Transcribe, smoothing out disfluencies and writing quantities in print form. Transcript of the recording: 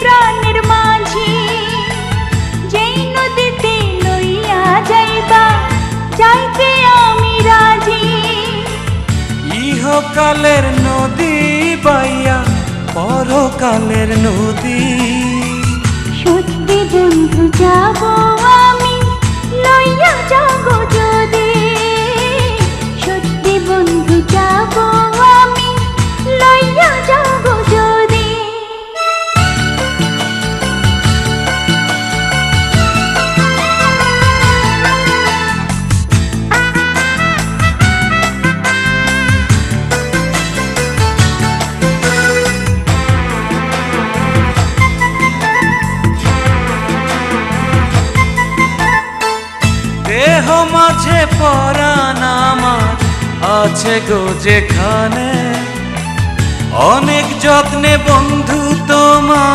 প্রাণের মাঝি, যেই নদীতে লইয়া যাইবা যাইতে আমি রাজি। ইহকালের নদী বাইয়া পরকালের নদী, সত্যি বন্ধু যাব আমি লইয়া যাব যদি, সত্যি বন্ধু যাব আমি লইয়া যাব যদি। দেহ মাঝে পরাণ আমার আছে গো যেখানে, অনেক যত্নে বন্ধু তোমার